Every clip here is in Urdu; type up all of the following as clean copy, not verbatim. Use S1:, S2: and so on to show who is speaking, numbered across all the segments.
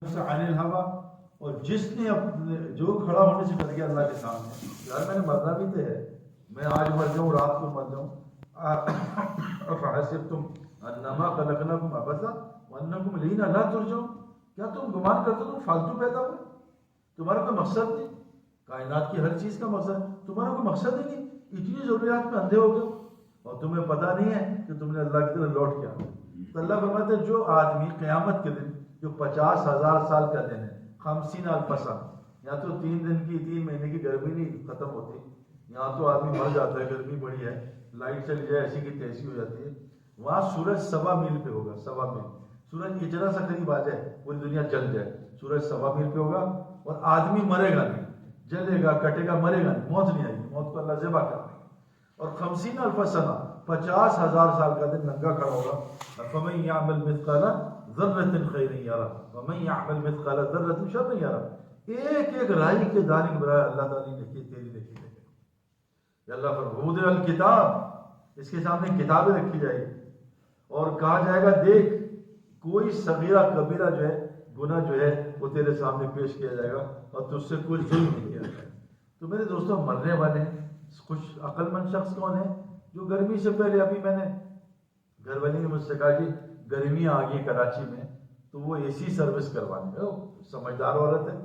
S1: عن الہوا، اور جس نے اپنے جو کھڑا ہونے سے ڈر گیا اللہ کے سامنے، یار میں نے مرنا بھی تو ہے، میں آج مر جاؤں رات کو مر جاؤں، افحسبتم انما خلقناکم عبثا وانکم الینا لا ترجعون، کیا تم گمان کرتے ہو تم فالتو پیدا ہوئے، تمہارا کوئی مقصد نہیں، کائنات کی ہر چیز کا مقصد، تمہارا کوئی مقصد ہی نہیں، اتنی ضروریات میں اندھے ہو گئے اور تمہیں پتہ نہیں ہے کہ تم نے اللہ کی طرف لوٹ کے آنا۔ تو اللہ فرماتے ہیں جو آدمی قیامت کے دن جو 50,000 سال کا دن ہے، 50,000 سنہ، یا تو 3 مہینے کی گرمی نہیں ختم ہوتی، یہاں تو آدمی مر جاتا ہے، گرمی بڑی ہے، لائٹ چلی جائے ایسی کی تیسی ہو جاتی ہے، وہاں سورج 1.25 میل پہ ہوگا، 1.25 میل، سورج اتنا سا قریب آ جائے پوری دنیا جل جائے، سورج 1.25 میل پہ ہوگا، اور آدمی مرے گا نہیں، جلے گا کٹے گا، مرے گا نہیں، موت نہیں آئے گی، موت کو اللہ ذبح کر دے گا، اور 50,000 سنہ 50,000 سال کا دن ننگا کھڑا ہوگا، فمن یعمل مثقال ذرۃ خیر یرہ ومن یعمل مثقال ذرۃ شر یرہ، ایک ایک رائی کے دانے کے برابر اللہ تعالیٰ نے لکھی، تیری لکھی ہے کہ اللہ پر وضع الکتاب، اس کے سامنے کتابیں رکھی جائے گی اور کہا جائے گا دیکھ کوئی صغیرہ کبیرہ جو ہے گناہ جو ہے وہ تیرے سامنے پیش کیا جائے گا اور تجھ سے کوئی ظلم نہیں کیا جائے گا۔ تو میرے دوستوں مرنے والے ہیں، خوش عقل مند شخص کون ہے؟ جو گرمی سے پہلے، ابھی میں نے گھر والی نے مجھ سے کہا کہ گرمیاں آ گئی کراچی میں تو وہ اے سی سروس کروانے ہے، سمجھدار عورت ہے،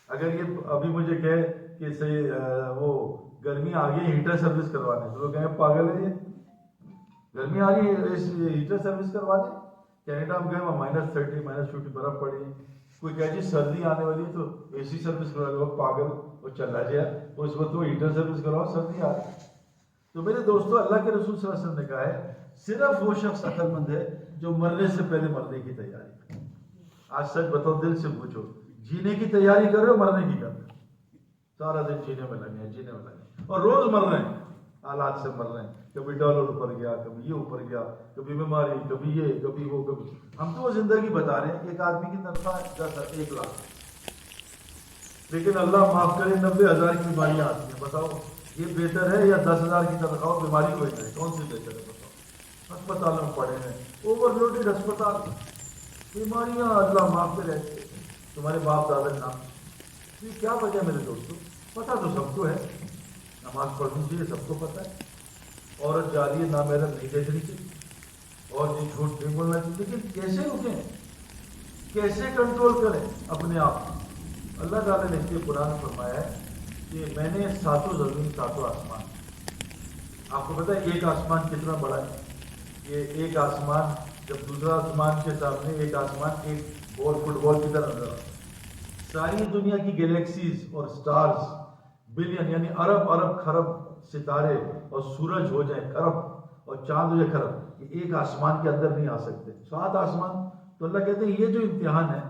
S1: اگر یہ ابھی مجھے کہے کہ صحیح وہ گرمی آ گئی ہیٹر سروس کروانے تو وہ کہیں پاگل ہے، یہ گرمی آ گئی ہیٹر سروس کروانے، کینیڈا میں گئے وہاں -30 -50 برف پڑی ہے، کوئی کہے جی سردی آنے والی ہے تو اے سی سروس کروا لو، پاگل، وہ چلا جائے اس وقت وہ ہیٹر سروس کرواؤ، سردی آ رہی۔ تو میرے دوستو اللہ کے رسول صلی اللہ علیہ وسلم نے کہا ہے صرف وہ شخص عقل مند ہے جو مرنے سے پہلے مرنے کی تیاری کرے۔ آج سچ بتاؤ، دل سے پوچھو، جینے کی تیاری کر رہے ہو مرنے کی کر رہے ہو؟ سارا دن جینے میں لگے ہیں، جینے میں لگے ہیں، اور روز مر رہے ہیں، حالات سے مر رہے ہیں، کبھی ڈالر اوپر گیا، کبھی یہ اوپر گیا، کبھی بیماری، کبھی یہ، کبھی وہ، کبھی ہم تو وہ زندگی بتا رہے ہیں۔ ایک آدمی کی تنخواہ 1 لاکھ، لیکن اللہ معاف کرے 90,000 کی بیماریاں آتی ہیں، بتاؤ یہ بہتر ہے یا 10,000 کی تنخواہ بیماری کوئی نہیں؟ کون سی بہتر ہے بتاؤ؟ ہسپتالوں میں پڑے ہیں، اوور لوڈیڈ ہسپتال، بیماریاں اللہ معاف کرے، تمہارے باپ دادا کے نام، یہ کیا وجہ میرے دوستوں؟ پتہ تو سب کو ہے، نماز پڑھنی چاہیے، سب کو پتہ ہے، عورت جا رہی ہے نامحرم نہیں دیکھنی چاہیے، اور یہ جھوٹ نہیں بولنا چاہیے، لیکن کیسے رکیں، کیسے کنٹرول کریں اپنے آپ کو؟ اللہ تعالیٰ نے اس کے قرآن فرمایا ہے کہ میں نے 7 زمین 7 آسمان، آپ کو پتہ ہے ایک آسمان کتنا بڑا ہے؟ یہ ایک آسمان جب دوسرا آسمان کے سامنے ایک آسمان ایک فٹ بال کی طرح نظر آتا ہے، ساری دنیا کی گلیکسیز اور سٹارز، بلین یعنی ارب ارب خرب ستارے اور سورج ہو جائیں خرب اور چاند ہو جائے خرب، یہ ایک آسمان کے اندر نہیں آ سکتے، 7 آسمان۔ تو اللہ کہتے ہیں یہ جو امتحان ہے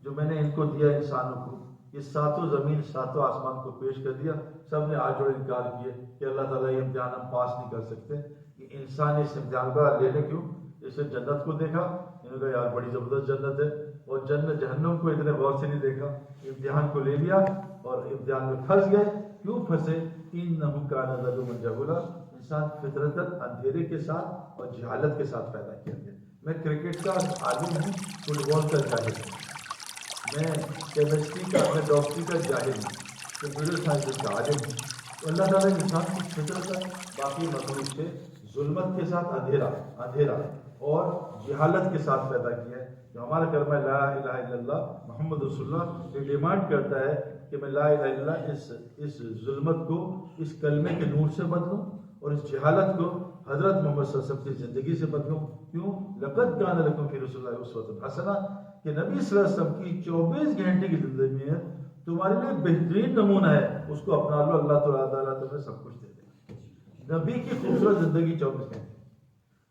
S1: جو میں نے ان کو دیا انسانوں کو، یہ 7 زمین 7 آسمان کو پیش کر دیا، سب نے آج اور انکار کیے کہ اللہ تعالیٰ یہ امتحان ہم پاس نہیں کر سکتے، کہ انسان اس امتحان کا لینے کیوں؟ اسے جنت کو دیکھا، انہوں نے کہا یار بڑی زبردست جنت ہے، اور جنت جہنم کو اتنے غور سے نہیں دیکھا، امتحان کو لے لیا اور امتحان میں پھنس گئے۔ کیوں پھنسے؟ انہ کان ظلوما جہولا، انسان فطرتاً اندھیرے کے ساتھ اور جہالت کے ساتھ پیدا کیا گیا۔ میں کرکٹ کا عالم ہوں، فٹ بال کا جاہل ہوں، میں کیمسٹری کا، میں ڈاکٹری کا جاہل ہوں، کمپیوٹر سائنس کا عالم ہوں۔ تو اللہ تعالیٰ نے انسان کو فطرت باقی مخلوق سے ظلمت کے ساتھ اندھیرا اور جہالت کے ساتھ پیدا کیا ہے۔ جو ہمارا کلمہ لا الہ الا اللہ محمد رسول اللہ یہ ڈیمانڈ کرتا ہے کہ میں لا الہ الا اللہ اس ظلمت کو اس کلمے کے نور سے بدلوں اور اس جہالت کو حضرت محمد صلی اللہ علیہ وسلم کی زندگی سے بدلوں۔ کیوں؟ لقد کان لکم فی رسول اللہ اسوۃ حسنہ، کہ نبی صلی اللہ علیہ وسلم کی 24 گھنٹے کی زندگی میں تمہارے لیے بہترین نمونہ ہے، اس کو اپنا لو، اللہ تعالیٰ تمہیں سب کچھ دے دے گا۔ نبی کی خوبصورت زندگی 24 گھنٹے،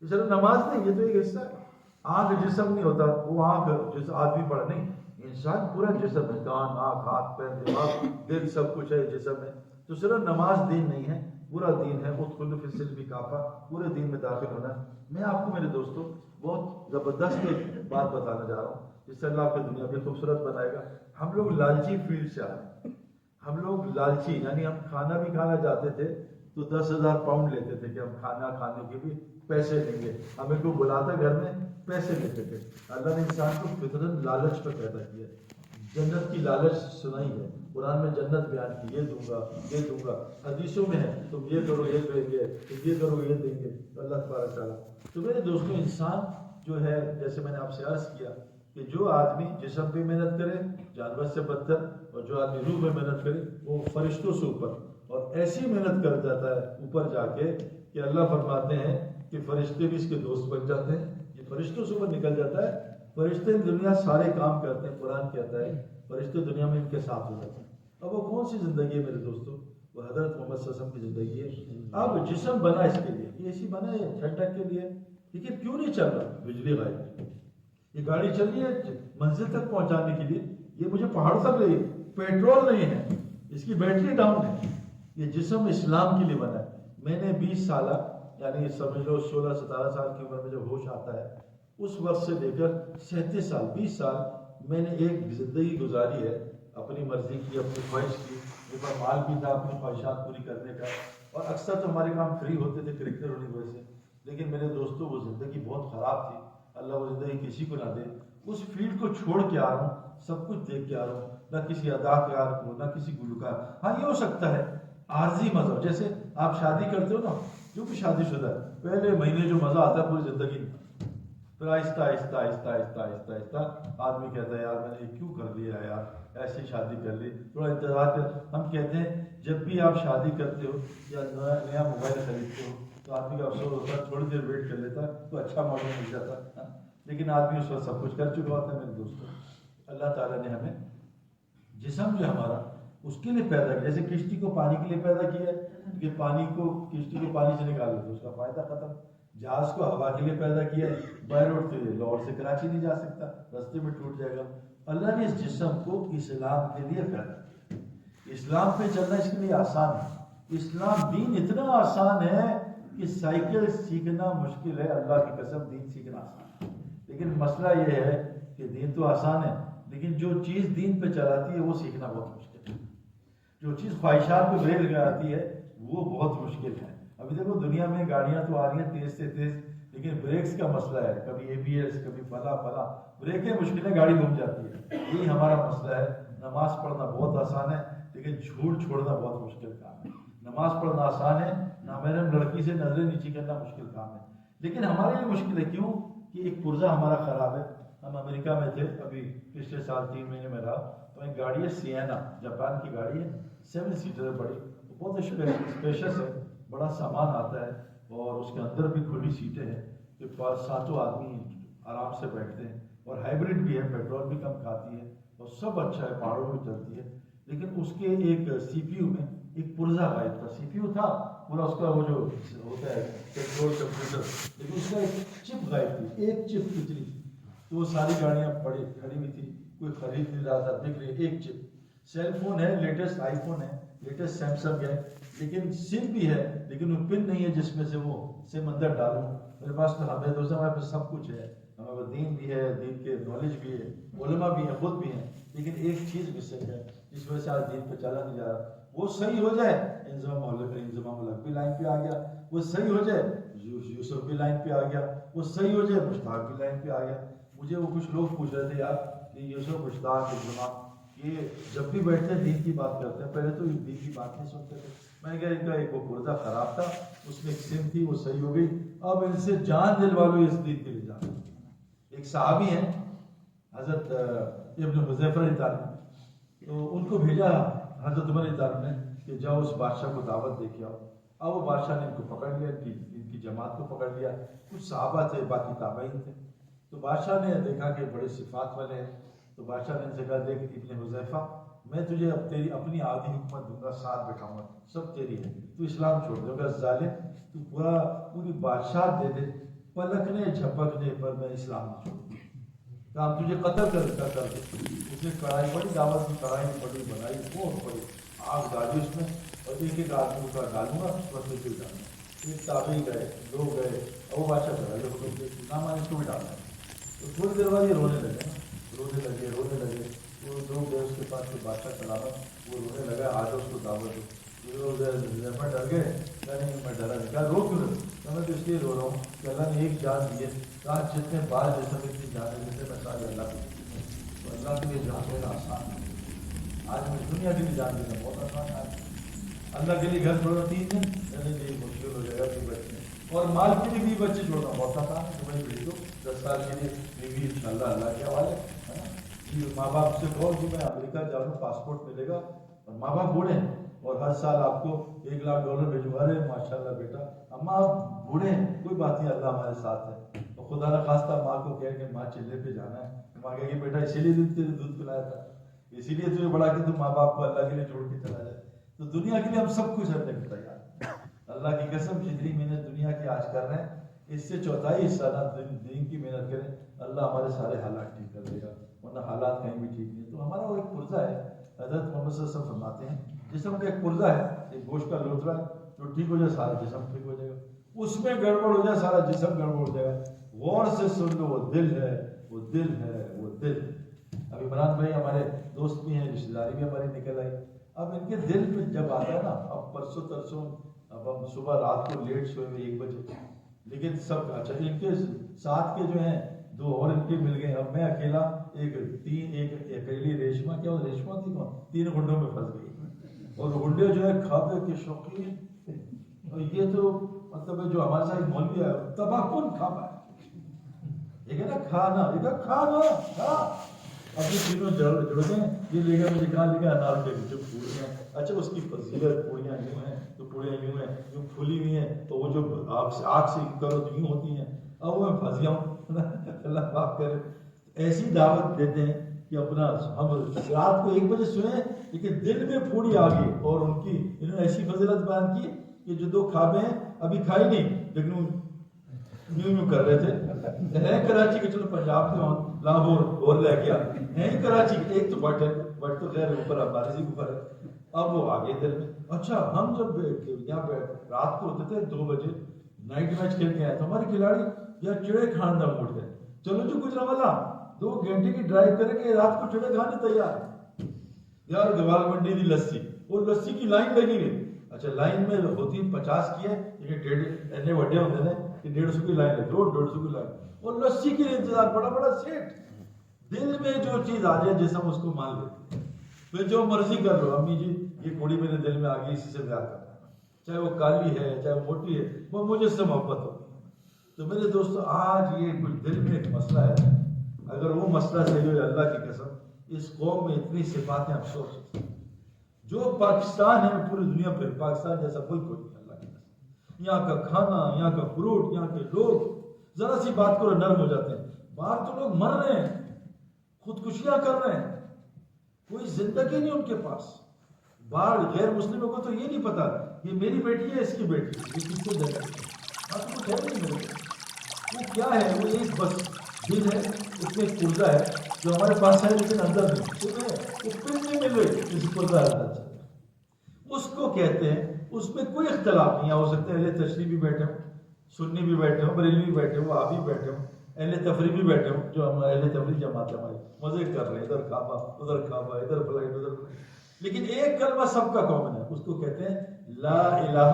S1: اس طرح نماز نہیں، یہ تو ایک حصہ ہے۔ آنکھ جسم نہیں ہوتا، وہ آنکھ جس آدمی پڑا نہیں، انسان پورا جسم ہے، کان، آنکھ، ہاتھ، پیر، دماغ، دل، سب کچھ ہے جسم ہے۔ تو صرف نماز دین نہیں ہے، پورا دین ہے، ادخلوا فی السلم کافہ، پورے دین میں داخل ہونا ہے۔ میں آپ کو میرے دوستوں بہت زبردست ایک بات بتانا جا رہا ہوں جس سے اللہ آپ کی دنیا بھی خوبصورت بنائے گا۔ ہم لوگ لالچی فیلڈ سے آئے ہیں، ہم لوگ لالچی، یعنی ہم کھانا بھی کھانا چاہتے تھے تو 10,000 پاؤنڈ لیتے تھے کہ ہم کھانا کھانے کے بھی پیسے لیں گے، ہمیں کوئی بلاتا گھر میں پیسے لیتے تھے. اللہ نے انسان کو فطرت لالچ پر پیدا کیا. جنت کی لالچ سنائی ہے قرآن میں، جنت بیان کی، یہ دوں گا یہ دوں گا. حدیثوں میں ہے تم یہ کرو یہ دیں گے، تم یہ کرو یہ دیں گے اللہ تبارک تعالیٰ. تو میرے دوستوں، انسان جو ہے، جیسے میں نے آپ سے عرض کیا کہ جو آدمی جسم پہ محنت کرے جانور سے بدتر، اور جو آدمی روح میں محنت کرے وہ فرشتوں سے اوپر، اور ایسی محنت کر جاتا ہے اوپر جا کے کہ اللہ فرماتے ہیں کہ فرشتے بھی اس کے دوست بن جاتے ہیں. یہ فرشتوں سے اوپر نکل جاتا ہے. فرشتے دنیا سارے کام کرتے ہیں. قرآن کہتا ہے فرشتے دنیا میں ان کے ساتھ ہو جاتے ہیں. اب وہ کون سی زندگی ہے میرے دوستوں؟ وہ حضرت محمد صلی اللہ علیہ وسلم کی زندگی ہے. اب جسم بنا اس کے لیے، یہ اسی بنا ہے ٹھنڈک کے لیے، لیکن کیوں نہیں چل رہا؟ بجلی غائب ہے. یہ گاڑی چل رہی ہے منزل تک پہنچانے کے لیے، یہ مجھے پہاڑ تک لے، پیٹرول نہیں ہے، اس کی بیٹری ڈاؤن ہے. یہ جسم اسلام کے لیے بنا ہے. میں نے 20 سالہ، یعنی سمجھ لو 16-17 سال کی عمر میں جب ہوش آتا ہے، اس وقت سے لے کر 37 سال 20 سال میں نے ایک زندگی گزاری ہے، اپنی مرضی کی، اپنی خواہش کی. میرے پاس مال بھی تھا اپنی خواہشات پوری کرنے کا، اور اکثر تو ہمارے کام فری ہوتے تھے کرکٹر ہونے کی وجہ سے. لیکن میرے دوستوں وہ زندگی بہت خراب تھی. اللہ وہ زندگی کسی کو نہ دے. اس فیلڈ کو چھوڑ کے آ رہا ہوں، سب کچھ دیکھ کے آ رہا ہوں، نہ کسی اداکار کو، نہ کسی گلوکار. ہاں یہ ہو سکتا ہے عارضی مزہ، جیسے آپ شادی کرتے ہو نا، جو بھی شادی شدہ ہے، پہلے مہینے جو مزہ آتا ہے پوری زندگی میں، پھر آہستہ آہستہ آہستہ آہستہ آہستہ آہستہ آدمی کہتا ہے یار میں نے یہ کیوں کر لیا یار، ایسی شادی کر لی، تھوڑا انتظار کر. ہم کہتے ہیں جب بھی آپ شادی کرتے ہو یا نیا موبائل خریدتے ہو تو آدمی کا افسوس ہوتا ہے، تھوڑی دیر ویٹ کر لیتا تو اچھا ماڈل مل جاتا. لیکن آدمی اس وقت سب کچھ کر چکا ہوتا ہے. میرے دوستوں، اللہ تعالیٰ نے ہمیں جسم جو ہمارا اس کے لیے پیدا کیا. جیسے کشتی کو پانی کے لیے پیدا کیا ہے کہ پانی کو، کشتی کو پانی سے نکال تو اس کا فائدہ ختم. جہاز کو ہوا کے لیے پیدا کیا ہے، بائی روڈ سے لاہور سے کراچی نہیں جا سکتا، راستے میں ٹوٹ جائے گا. اللہ نے اس جسم کو اسلام کے لیے پیدا کیا. اسلام پہ چلنا اس کے لیے آسان ہے. اسلام دین اتنا آسان ہے کہ سائیکل سیکھنا مشکل ہے. اللہ کی قسم دین سیکھنا آسان ہے. لیکن مسئلہ یہ ہے کہ دین تو آسان ہے، لیکن جو چیز دین پہ چلاتی ہے وہ سیکھنا بہت مشکل ہے. جو چیز خواہشات پہ بریک لگاتی ہے وہ بہت مشکل ہے. ابھی دیکھو دنیا میں گاڑیاں تو آ رہی ہیں تیز سے تیز، لیکن بریکس کا مسئلہ ہے، کبھی ABS کبھی فلاں بریکیں مشکل ہے، گاڑی گھوم جاتی ہے. یہی ہمارا مسئلہ ہے. نماز پڑھنا بہت آسان ہے، لیکن جھوٹ چھوڑنا بہت مشکل کام ہے. نماز پڑھنا آسان ہے، نامحرم لڑکی سے نظریں نیچی کرنا مشکل کام ہے. لیکن ہمارے لیے مشکل ہے کیوں کہ ایک پرزہ ہمارا خراب ہے. ہم امریکہ میں تھے ابھی پچھلے سال 3 مہینے میں رہا، تو ایک گاڑی ہے سینا، جاپان کی گاڑی ہے، 7 سیٹر ہے، بڑی بہت اسپیشس ہے، بڑا سامان آتا ہے، اور اس کے اندر بھی کھلی سیٹیں ہیں کہ 7 آدمی آرام سے بیٹھتے ہیں. اور ہائیبریڈ بھی ہے، پیٹرول بھی کم کھاتی ہے، اور سب اچھا ہے، پہاڑوں میں چلتی ہے. لیکن اس کے ایک CPU میں ایک پرزہ غائب تھا. CPU تھا پورا اس کا وہ جو ہوتا ہے کنٹرول کمپیوٹر، لیکن اس کا ایک چپ غائب تھی. ایک چپ کتنی تھی، تو وہ ساری گاڑیاں پڑی کھڑی ہوئی تھی، کوئی خرید نہیں رہا تھا، دکھ رہی ایک چپ. سیل فون ہے، لیٹسٹ آئی فون ہے، لیٹسٹ سیمسنگ ہے، لیکن سم بھی ہے، لیکن وہ پن نہیں ہے جس میں سے وہ سم اندر ڈالوں. میرے پاس تو ہمیں دوست ہمارے پاس سب کچھ ہے، ہمارے پاس دین بھی ہے، دین کے نالج بھی ہے، علماء بھی ہیں، خود بھی ہیں، لیکن ایک چیز مسنگ ہے جس وجہ سے آج دین پہ چلا نہیں جا رہا. وہ صحیح ہو جائے، انضمام الحق بھی لائن پہ آ گیا. وہ صحیح ہو جائے، یوسف بھی لائن پہ آ گیا. وہ صحیح ہو جائے، مشتاق بھی لائن پہ آ گیا. مجھے وہ کچھ لوگ پوچھ رہے تھے یار کہ یوسف، مشتاق، انضمام یہ جب بھی بیٹھتے ہیں دین کی بات کرتے ہیں، پہلے تو دین کی بات نہیں سنتے تھے. میں نے کہا ان کا ایک وہ پردہ خراب تھا، اس میں ایک سم تھی، وہ صحیح ہو گئی. اب ان سے جان دلوا لو اس دین کے لیے جان. ایک صحابی ہیں حضرت ابن حذیفہ رضی اللہ عنہ، تو ان کو بھیجا حضرت عمر رضی اللہ عنہ نے کہ جاؤ اس بادشاہ کو دعوت دے کے آؤ. اب وہ بادشاہ نے ان کو پکڑ لیا، ان کی جماعت کو پکڑ لیا. کچھ صحابہ تھے، باقی تابعین تھے. تو بادشاہ نے دیکھا کہ بڑے صفات والے ہیں، تو بادشاہ نے ان سے کہا دیکھ ابن حذیفہ، میں تجھے اب تیری اپنی آدھی حکومت دوں گا، ساتھ بٹھاؤں گا، سب تیری ہے، تو اسلام چھوڑ دے گا. ظالم تو پوری بادشاہ دے دے، پلکنے جھپکنے پر میں اسلام نہیں چھوڑوں گا. تو ہم تجھے قتل کر دے. اس نے کڑھائی پڑی، دعوت کی کڑھائی پڑی، بنائی بہت بڑی، آگ ڈالی اس میں، اور ایک ایک آدمی کا ڈالوں گا، بس میں پھر ڈالوں گا. ایک تابعی گئے، لوگ گئے، اور وہ بادشاہ چلا جو نہ مانے اس کو بھی ڈالنا ہے. تو تھوڑی دیر بعد یہ رونے لگے، رونے لگے. وہ لوگ گئے اس کے پاس، جو بادشاہ چلا رہا، وہ رونے لگا، آ جاؤ اس کو دعوت دو. ڈر گئے، نہیں میں ڈرا نہیں. کہا رو کیوں رہے؟ میں تو اس لیے رو رہا ہوں کہ اللہ نے ایک جان دی ہے، کہا جتنے بال جسم اتنی جان ہے جتنے میں سارے اللہ کو دی ہے۔ تو اللہ کے لیے جان دینا آسان ہے۔ آج میں دنیا کے لیے جان دینا بہت آسان ہے۔ اللہ کے لیے گھر چھوڑنا 3 دن نہیں مشکل ہو جائے گا کہ بچے، اور مال کے لیے بھی بچے چھوڑنا بہت آسان ہے۔ تمہیں بھیج دو 10 سال کے لیے بیوی، انشاءاللہ اللہ کے حوالے ہے نا۔ ماں باپ سے کہو کہ میں امریکہ جاؤں، پاسپورٹ ملے گا، اور ماں باپ بوڑھے ہیں اور ہر سال آپ کو $1,00,000 بھیجوا رہے ہیں، ماشاء اللہ بیٹا اماں آپ بوڑھے ہیں کوئی بات نہیں، اللہ ہمارے ساتھ ہے۔ اور خدا نہ خواستہ ماں کو کہے کہ ماں چلے پہ جانا ہے، ماں کہے کہ بیٹا اسی لیے دودھ پلایا تھا، اسی لیے تمہیں بڑا کہ تم ماں باپ کو اللہ کے لیے چھوڑ کے چلا جائے۔ تو دنیا کے لیے ہم سب کچھ کرنے کو تیار ہیں۔ اللہ کی قسم جتنی محنت دنیا کی آج کر رہے ہیں، اس سے 1/4 حصہ دین کی محنت کریں، اللہ ہمارے سارے حالات ٹھیک کر دے گا، ورنہ حالات کہیں بھی ٹھیک نہیں۔ تو ہمارا وہ ایک پرزہ ہے، حضرت محمد صلی اللہ علیہ وسلم فرماتے ہیں جسم کا ایک پرزہ ہے، ایک گوشت کا لوتھڑا ہے، جو ٹھیک ہو جائے سارا جسم ٹھیک ہو جائے گا، اس میں گڑبڑ ہو جائے سارا جسم گڑبڑ ہو جائے گا۔ غور سے سن لو، وہ دل ہے، وہ دل ہے، وہ دل۔ اب عمران بھائی ہمارے دوست بھی ہیں، رشتے داری بھی ہماری نکل آئی، اب ان کے دل پہ جب آتا ہے نا، اب پرسوں ترسوں اب ہم صبح رات کو لیٹ سوئے ہوئے 1 بجے، لیکن سب اچھا ان کے ساتھ کے جو ہیں 2 اور ان کے مل گئے، اب میں اکیلا ایک اکیلی ریشما، کیا وہ ریشما تھی کون، 3 گھنٹوں میں پھنس گئی، اور گھنٹے جو ہے کھانے کے شوقین، اور یہ تو مطلب جو ہمارے ساتھ مولوی ہے تباہ کن کھانا ہے، یہ نا کھانا، یہ کھانا کھا اپنی تینوں جڑ گئے، یہ لے گا مجھے کہاں لے گا انار کے جو پوڑیاں، اچھا اس کی فضیلت پوڑیاں یوں ہیں تو پوڑیاں یوں ہیں، یوں پھولی ہوئی ہیں تو وہ جو آگ سے کرو تو یوں ہوتی ہیں، اب وہ میں پھنس گیا ہوں اللہ معاف کرے۔ ایسی دعوت دیتے ہیں کہ اپنا ہم رات کو 1 بجے سوئیں لیکن دل میں پھوڑی آ گئی، اور ان کی انہوں نے ایسی فضیلت بیان کی کہ جو 2 خوابیں ہیں ابھی کھائی نہیں لیکن یوں کر رہے تھے، ہے کراچی کے، چلو پنجاب کے ہوں لاہور اور لے گیا ہے کراچی کے، ایک تو بٹ ہے، بٹ تو خیر اوپر ہمارے سے اوپر ہے، اب وہ آگے دل میں۔ اچھا ہم جب یہاں پہ رات کو ہوتے تھے 2 بجے نائٹ میچ کھیل کے آئے تو ہمارے کھلاڑی یا چڑے کھانے کا موڈ ہے، چلو جو گجرانوالہ 2 گھنٹے کی ڈرائیو کریں گے، رات کو چڑے کھانے تیار ہے یار، گوال منڈی دی لسی، وہ لسی کی لائن لگی ہوئی، اچھا لائن میں ہوتی 50 کی ہے لیکن 1.5 وڈے ہوتے ہیں کہ 150 کی لائن لگی، 150 کی لائن، اور لسی کے لیے انتظار، بڑا بڑا سیٹ۔ دل میں جو چیز آ جائے جسم اس کو مان لیتے ہیں، پھر جو مرضی کر لو، امی جی یہ کڑی میرے دل میں آ گئی، اسی سے پیار کرنا ہے، چاہے وہ کالی ہے چاہے وہ موٹی ہے، وہ مجھے اس سے محبت ہوتی ہے۔ تو میرے دوستو آج یہ کچھ دل میں ایک مسئلہ ہے، اگر وہ مسئلہ صحیح ہو، اللہ کی قسم اس قوم میں اتنی صفات ہیں، افسوس جو پاکستان ہے پوری دنیا پہ پاکستان جیسا ملک ہوتی ہے، اللہ کی قسم، یہاں کا کھانا، یہاں کا فروٹ، یہاں کے لوگ، ذرا سی بات کرو نرم ہو جاتے ہیں۔ باہر تو لوگ مر رہے ہیں، خودکشیاں کر رہے ہیں، کوئی زندگی نہیں ان کے پاس۔ باہر غیر مسلموں کو تو یہ نہیں پتا یہ میری بیٹی ہے، اس کی بیٹی، یہ کس کو جگہ کچھ ہے نہیں میرے، وہ کیا ہے، وہ ایک بس دل ہے، اس میں ایک پرزہ ہے جو ہمارے پاس ہے لیکن اندر نہیں، وہ پھر نہیں مل رہی، اس پرزہ اندر اس کو کہتے ہیں، اس میں کوئی اختلاف نہیں، ہو سکتے اہل تشریح بھی بیٹھے ہوں، سنی بھی بیٹھے ہوں، بریلوی بھی بیٹھے ہوں، وہابی بھی بیٹھے ہوں، اہل تفریح بھی بیٹھے ہوں، جو ہم اہل تفریح جماعت ہماری مزے کر رہے ہیں، ادھر کعبہ ادھر کعبہ، ادھر فلائٹ ادھر فلائٹ، لیکن ایک کلمہ سب کا کامن ہے، اس کو کہتے ہیں لا الہ الا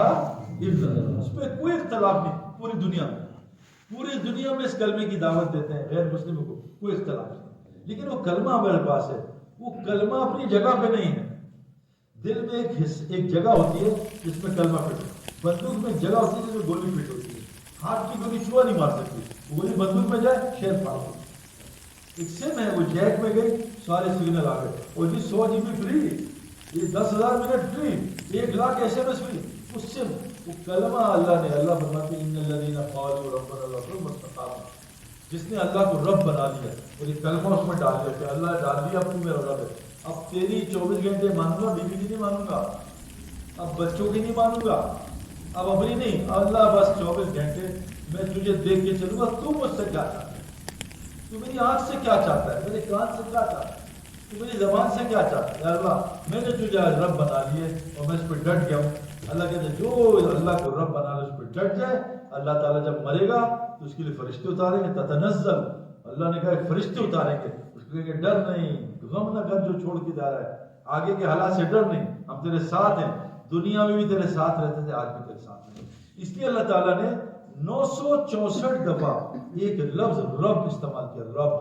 S1: اللہ، اس میں کوئی اختلاف نہیں، پوری دنیا میں اس کلمے کی دعوت دیتے ہیں، غیر مسلموں کو کوئی اختلاف نہیں، لیکن وہ کلمہ ہمارے پاس ہے، وہ کلمہ اپنی جگہ پہ نہیں ہے۔ دل میں ایک جگہ ہوتی ہے جس میں کلمہ فٹ ہے، بندوق میں جگہ ہوتی ہے جس میں گولی فٹ ہوتی ہے، ہاتھ کی گولی چوہا نہیں مار سکتی، گولی بندوق میں جائے شیر پھاڑ دو، ایک سم ہے، وہ جیک میں گئی سارے سگنل آ گئے، اور جی 100 GB فری، یہ 10,000 منٹ فری، 1,00,000 SMS فری، اس سے وہ کلمہ اللہ نے، اللہ فرماتے ہیں ان الذین قالوا ربنا اللہ ثم استقاموا، جس نے اللہ کو رب بنا لیا اور یہ کلمہ اس میں ڈال دیا کہ اللہ ڈال دیا اب تو میرا رب ہے، اب تیری 24 گھنٹے مانوں گا، بیوی کی نہیں مانوں گا، اب بچوں کی نہیں مانوں گا، اب اپنی نہیں، اللہ بس 24 گھنٹے میں تجھے دیکھ کے چلوں گا، تو مجھ سے کیا چاہتا ہے، تو میری آنکھ سے کیا چاہتا ہے، میرے کان سے کیا چاہتا ہے، تو میری زبان سے کیا چاہتا ہے، یا اللہ میں نے تجھے آج رب بنا لیے اور میں اس پہ ڈٹ گیا ہوں۔ اللہ کہتے ہیں جو اللہ کو رب بنا لے اس پہ ڈٹ جائے، اللہ تعالیٰ جب مرے گا تو اس کے لیے فرشتے اتاریں گے، تتنزل، اللہ نے کہا فرشتے اتاریں گے، اس کو کہیں گے ڈر نہیں، غم نہ کر جو چھوڑ کے جا رہا ہے، آگے کے حالات سے ڈر نہیں، ہم تیرے ساتھ ہیں، دنیا میں بھی تیرے ساتھ رہتے تھے، آج بھی تیرے ساتھ ہیں۔ اس لیے اللہ تعالیٰ نے 964 دفعہ ایک لفظ رب استعمال کیا، رب۔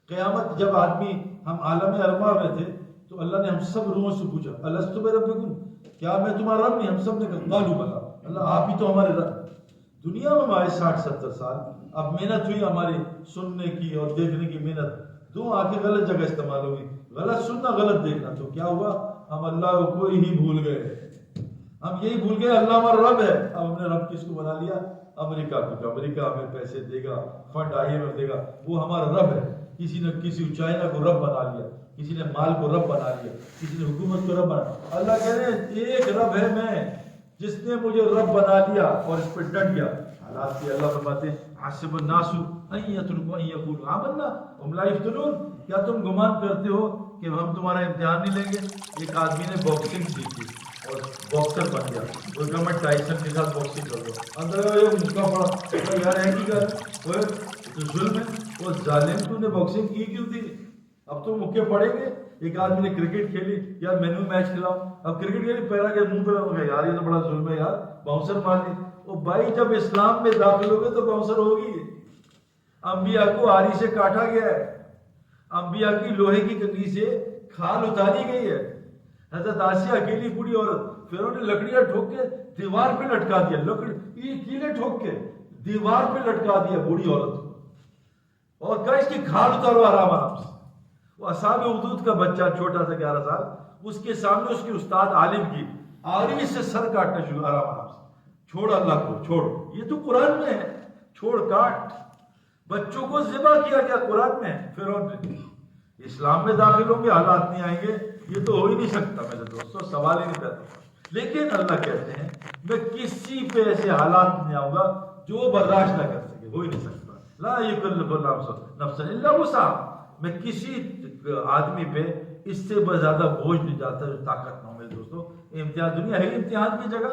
S1: قیامت جب آدمی، ہم عالم ارواح میں تھے تو اللہ نے ہم سب روحوں سے پوچھا الستو بربکم، کیا میں تمہارا رب نہیں؟ ہم سب نے کہا قالوا بلا، اللہ آپ ہی تو ہمارے رب۔ دنیا میں ہمارے 60-70 سال، اب محنت ہوئی ہماری سننے کی اور دیکھنے کی محنت، دو آنکھیں غلط جگہ استعمال ہوگی، غلط سننا غلط دیکھنا، تو کیا ہوا؟ ہم اللہ کو ہی بھول گئے، ہم یہی بھول گئے اللہ ہمارا رب ہے۔ اب ہم نے رب کس کو بنا لیا؟ امریکہ کو، امریکہ ہمیں پیسے دے گا، فنڈ IMF دے گا، وہ ہمارا رب ہے۔ کسی نے کسی چائنا کو رب بنا لیا، کسی نے مال کو رب بنا لیا، کسی نے حکومت کو رب بنا۔ اللہ کہہ رہے ہیں ایک رب ہے میں، جس نے مجھے رب بنا لیا اور اس پہ ڈٹ گیا۔ حالات کی اللہ فرماتے ہیں حسب الناس ان یترکوا ان یقولوا آمنا وهم لا یفتنون، کیا تم گمان کرتے ہو کہ ہم تمہارا امتحان نہیں لیں گے؟ ایک آدمی نے باکسنگ سیکھی اور باکسر بن گیا، وہ کہا میں ٹائسن کے ساتھ باکسنگ کر دوں، اندر مکہ پڑا، یار ہے کی گل تو ظلم ہے، وہ ظالم تو نے باکسنگ کی کیوں تھی؟ اب تو مکے پڑیں گے۔ ایک آدمی نے کرکٹ کھیلی، یار میں نے میچ کھلاؤں، اب کرکٹ کھیلی، پیرا کے منہ پہ لگا، یار یہ تو بڑا ظلم ہے یار، باؤنسر مار لی۔ وہ بھائی جب اسلام میں داخل ہو گئے تو باؤنسر ہوگی۔ انبیاء کو آری سے کاٹا گیا ہے، انبیاء کی لوہے کی کنگھی سے کھال اتاری گئی ہے۔ حضرت آسیہ اکیلی بوڑھی عورت، پھر انہوں نے لکڑیاں ٹھوک کے دیوار پہ لٹکا دیا، لکڑی کیلے ٹھوک کے دیوار پہ لٹکا دیا بوڑھی عورت کو، اور کہا اس کی کھال اتارو آرام آرام سے۔ وہ اصحاب اخدود کا بچہ چھوٹا سا 11 سال، اس کے سامنے اس کے استاد عالم کی آری سے سر کاٹنا شروع، آرام آرام سے، چھوڑ اللہ کو چھوڑ، یہ تو قرآن میں ہے، چھوڑ کاٹ۔ بچوں کو ذبح کیا گیا قرآن میں، فرعون نے۔ اسلام میں داخل ہوں گے حالات نہیں آئیں گے، یہ تو ہو ہی نہیں سکتا میرے دوستو، سوال ہی نہیں پیدا۔ لیکن اللہ کہتے ہیں میں کسی پہ ایسے حالات نہیں آؤں گا جو برداشت نہ کر سکے، ہو ہی نہیں سکتا۔ لا یکلف اللہ نفسا الا وسعہا، میں کسی آدمی پہ اس سے زیادہ بوجھ نہیں جاتا جو طاقت نہ ہو میرے دوستو۔ امتحان، دنیا ہے امتحان کی جگہ،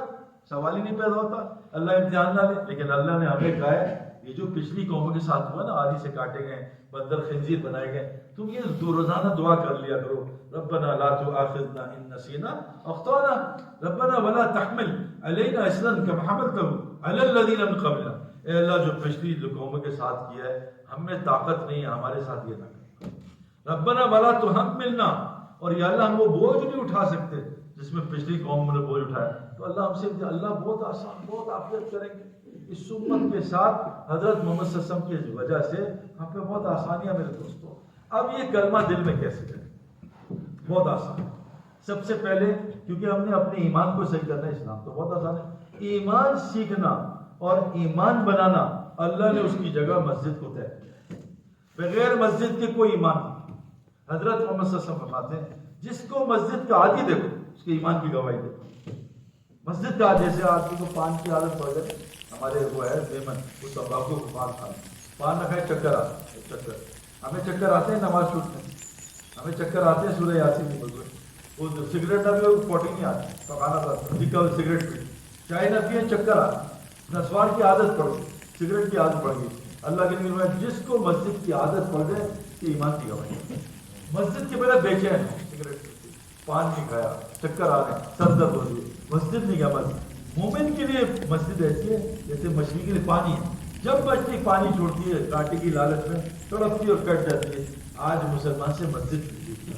S1: سوال ہی نہیں پیدا ہوتا اللہ امتحان نہ لے۔ لیکن اللہ نے ہمیں کہا ہے یہ جو پچھلی قوموں کے ساتھ ہوا نا، آری سے کاٹے گئے، بندر خنزیر بنائے گئے، تم یہ روزانہ دعا کر لیا کرو، ربنا لا تؤاخذنا ان نسینا اخطانا ربنا ولا تحمل علینا اصرا کما حملته علی الذین من قبلنا۔ اے اللہ جو پچھلی قوموں کے ساتھ کیا ہے، ہم میں طاقت نہیں ہے، ہمارے ساتھ یہ نہ کر۔ ربنا ولا تحملنا، اور یا اللہ ہم وہ بوجھ نہیں اٹھا سکتے جس میں پچھلی قوم نے بوجھ اٹھایا، تو اللہ ہم سے، اللہ بہت آسان، بہت عافیت کریں گے۔ اس امت کے ساتھ حضرت محمد صلی اللہ علیہ وسلم کی وجہ سے ہم پہ بہت آسانیاں میرے دوستوں۔ اب یہ کلمہ دل میں کیسے کریں؟ بہت آسان ہے۔ سب سے پہلے کیونکہ ہم نے اپنے ایمان کو صحیح کرنا ہے، اسلام تو بہت آسان ہے۔ ایمان سیکھنا اور ایمان بنانا اللہ نے اس کی جگہ مسجد کو طے کیا، بغیر مسجد کے کوئی ایمان نہیں۔ حضرت محمد صلی اللہ علیہ وسلم فرماتے ہیں جس کو مسجد کا عادی دیکھو اس کے ایمان کی گواہی دیکھو۔ مسجد کا، جیسے آدمی کو پان کی عادت پڑ جائے، ہمارے وہ ہے بیمن، وہ تمباکو کو پان کھانا، پان نہ کھائے چکر آتا ہے، چکر، ہمیں چکر آتے ہیں نماز چھوٹتے ہیں، ہمیں چکر آتے ہیں سورہ یاسین نہیں بولتے، وہ سگریٹ نہ بھی وہ پوٹی نہیں آتی، پکانا پڑتا ہے، سگریٹ پی، چائے نہ پیے چکر آتے، نسوار کی عادت پڑ گئی، سگریٹ کی عادت پڑ گئی۔ اللہ کے نبی نے جس کو مسجد کی عادت پڑ جائے کہ ایمان کی گواہی، مسجد کے پہلے بے چین ہو، سگریٹ پی، پان نہیں کھایا، چکر آ گئے، سر درد ہو رہی ہے، مسجد نہیں گیا۔ مسجد مومن کے لیے مسجد ایسی ہے جیسے مچھلی کے لیے پانی ہے، جب مچھلی پانی چھوڑتی ہے کانٹے کی لالچ میں تڑپتی اور کٹ جاتی ہے۔ آج مسلمان سے مسجد کی چیز،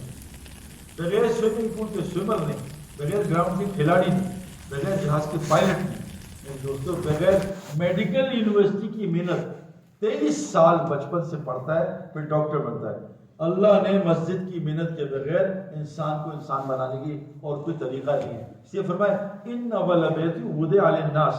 S1: بغیر سوئمنگ پول کے سوئمر نہیں، بغیر گراؤنڈ کے کھلاڑی نہیں، بغیر جہاز کے پائلٹ نہیں، دوستوں بغیر میڈیکل یونیورسٹی کی محنت 23 سال بچپن سے پڑھتا ہے پھر ڈاکٹر بنتا ہے۔ اللہ نے مسجد کی محنت کے بغیر انسان کو انسان بنانے کی اور کوئی طریقہ نہیں ہے۔ اس لیے فرمایا ان اول بیت وضع للناس،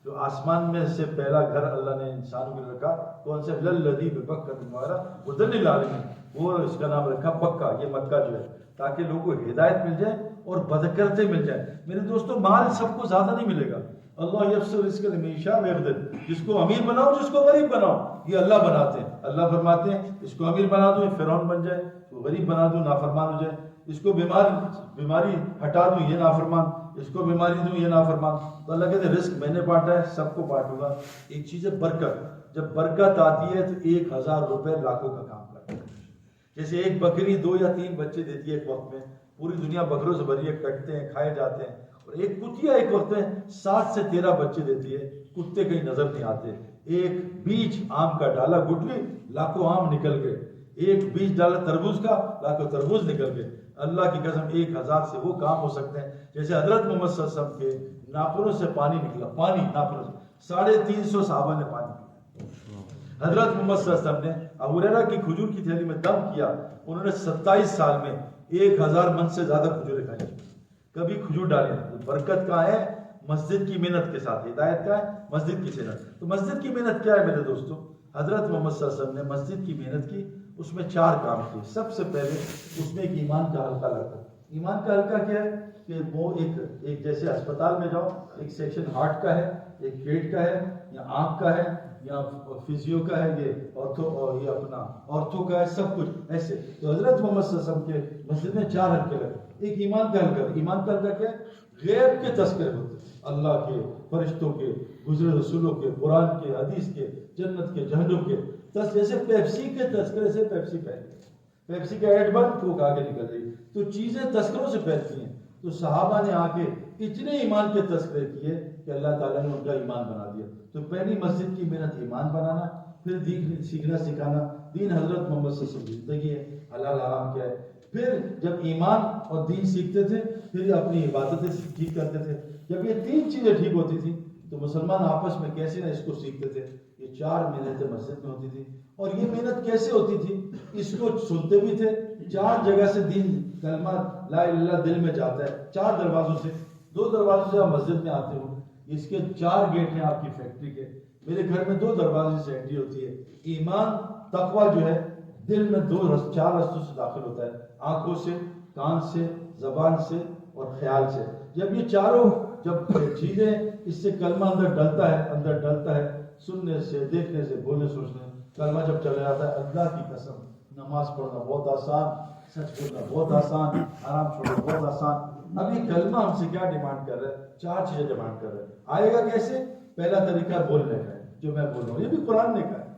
S1: جو آسمان میں سے پہلا گھر اللہ نے انسانوں کے لیے رکھا کون سے؟ للذی ببکۃ مبارک ھدی للعالمین، وہ اس کا نام رکھا مکہ، یہ مکہ جو ہے تاکہ لوگوں کو ہدایت مل جائے اور بدکرتے مل جائے۔ میرے دوستوں مال سب کو زیادہ نہیں ملے گا، اللہ یبسط رزق لمن یشاء ویقدر، جس کو امیر بناؤ جس کو غریب بناؤ، یہ اللہ بناتے ہیں۔ اللہ فرماتے ہیں اس کو امیر بنا دوں یہ فرعون بن جائے، اس کو غریب بنا دوں نافرمان ہو جائے، اس کو بیماری ہٹا دوں یہ نافرمان، اس کو بیماری دوں یہ نافرمان۔ تو اللہ کہتے ہیں رزق میں نے بانٹا ہے سب کو بانٹوں گا۔ ایک چیز ہے برکت، جب برکت آتی ہے تو 1000 روپے لاکھوں کا کام کرتا ہے۔ جیسے ایک بکری 2 یا 3 بچے دیتی ہے ایک وقت میں، پوری دنیا بکروں سے بھری ہے، کٹتے ہیں کھائے جاتے ہیں، اور ایک کتیا ایک وقت میں 7 سے 13 بچے دیتی ہے، کتے کہیں نظر نہیں آتے. ایک بیج آم کا ڈالا گٹلی لاکھوں آم نکل گئے. ایک بیج ڈالا تربوز کا لاکھوں تربوز نکل گئے. اللہ کی قسم 1000 سے وہ کام ہو سکتے ہیں جیسے حضرت محمد صلی اللہ علیہ وسلم کے ناخنوں سے پانی نکلا. پانی ناخنوں سے 350 صحابہ نے پانی پیا. حضرت محمد صلی اللہ علیہ وسلم نے ابو ہریرہ کی کھجور کی تھیلی میں دم کیا. انہوں نے 27 سال میں 1000 من سے زیادہ کھجوریں کھائی. کبھی کھجور ڈالیں. برکت کا ہے مسجد کی محنت کے ساتھ. ہدایت کا ہے مسجد کی محنت. تو مسجد کی محنت کیا ہے میرے دوستو؟ حضرت محمد صلی اللہ علیہ وسلم نے مسجد کی محنت کی. اس میں 4 کام کیے. سب سے پہلے اس میں ایک ایمان کا حلقہ لگتا. ایمان کا حلقہ کیا ہے کہ وہ ایک جیسے اسپتال میں جاؤ, ایک سیکشن ہارٹ کا ہے, ایک پیٹ کا ہے, یا آنکھ کا ہے, یا فزیو کا ہے, یہ آرتھو کا ہے, سب کچھ ایسے. تو حضرت محمد صلی اللہ علیہ وسلم کے مسجد میں 4 حلقے لگے. ایک ایمان کا حلقہ. ایمان کا حلقہ کیا ہے؟ غیب کے تذکرے ہوتے, اللہ کے, فرشتوں کے, گزرے رسولوں کے, قرآن کے, حدیث کے, جنت کے, جہنم کے. جیسے پیپسی کے تذکرے سے پیپسی پھیلتی, پیپسی کا ایڈ بند کوک آگے نکل رہی. تو چیزیں تذکروں سے پھیلتی ہیں. تو صحابہ نے آ کے اتنے ایمان کے تذکرے کیے کہ اللہ تعالیٰ نے ان کا ایمان بنا دیا. تو پہلی مسجد کی محنت ایمان بنانا, پھر دین سیکھنا سکھانا. دین حضرت محمد صلی اللہ علیہ وسلم کی زندگی ہے, حلال حرام کیا ہے. پھر جب ایمان اور دین سیکھتے تھے پھر اپنی عبادتیں ٹھیک کرتے تھے. جب یہ 3 چیزیں ٹھیک ہوتی تھیں تو مسلمان آپس میں کیسے نہ اس کو سیکھتے تھے. یہ 4 محنتیں مسجد میں ہوتی تھی. اور یہ محنت کیسے ہوتی تھی؟ اس کو سنتے بھی تھے. 4 جگہ سے دین کلمہ لا الہ الا اللہ دل میں جاتا ہے. 4 دروازوں سے. 2 دروازوں سے آپ مسجد میں آتے ہو. اس کے 4 گیٹ ہیں آپ کی فیکٹری کے. میرے گھر میں 2 دروازے سے انٹری ہوتی ہے. ایمان تقوی جو ہے دل میں 4 رستوں سے داخل ہوتا ہے. آنکھوں سے, کان سے, زبان سے اور خیال سے. جب یہ چاروں چیزیں اس سے کلمہ اندر ڈلتا ہے سننے سے, دیکھنے سے, بولنے سوچنے. کلمہ جب چلا جاتا ہے, اللہ کی قسم نماز پڑھنا بہت آسان, سچ بولنا بہت آسان, حرام چھوڑنا بہت آسان. اب یہ کلمہ ہم سے کیا ڈیمانڈ کر رہا ہے؟ 4 چیزیں ڈیمانڈ کر رہا ہے. آئے گا کیسے؟ پہلا طریقہ بولنے کا ہے, جو میں بول رہا ہوں یہ بھی قرآن نے کہا ہے.